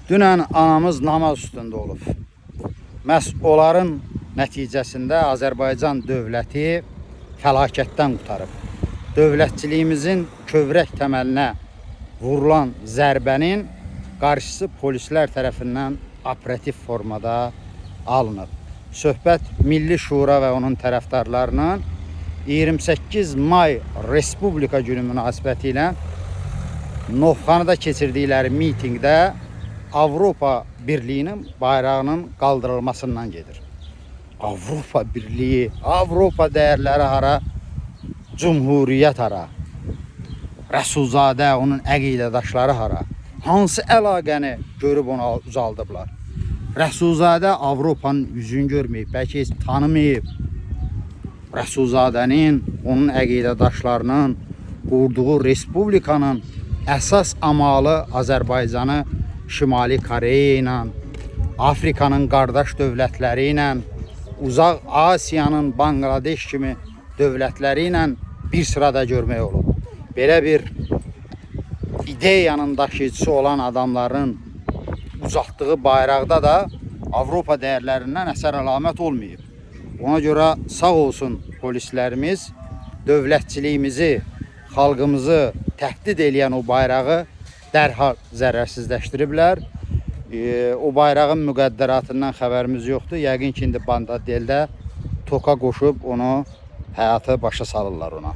Dünən anamız namaz üstündə olub. Məhz onların nəticəsində Azərbaycan dövləti fəlakətdən qurtarıb. Dövlətçiliyimizin kövrək təməlinə vurulan zərbənin qarşısı polislər tərəfindən operativ formada alınıb. Söhbət Milli Şura və onun tərəfdarlarının 28 may Respublika günü münasibəti ilə Novxanıda keçirdikləri mitingdə Avropa Birliyinin bayrağının qaldırılmasından gedir. Avropa Birliyi, Avropa dəyərləri hara, Cumhuriyyət hara, Rəsulzadə, onun əqidədaşları hara, hansı əlaqəni görüb ona uzaldıblar? Rəsulzadə Avropanın yüzünü görməyib, bəlkə heç tanımayıb. Rəsulzadənin, onun əqidədaşlarının qurduğu Respublikanın əsas amalı Azərbaycanı Şimali Koreya ilə, Afrikanın qardaş dövlətləri ilə, Uzaq Asiyanın Bangladeş kimi dövlətləri ilə bir sırada görmək olub. Belə bir ideyanın daşıyıcısı olan adamların uzatdığı bayraqda da Avropa dəyərlərindən əsər əlamət olmayıb. Ona görə sağ olsun polislərimiz dövlətçiliyimizi, xalqımızı təhdid edən o bayrağı dərhal zərərsizləşdiriblər. O bayrağın müqəddəratından xəbərimiz yoxdur. Yəqin ki, indi Bandadeldə toka qoşub onu həyata başa salırlar ona.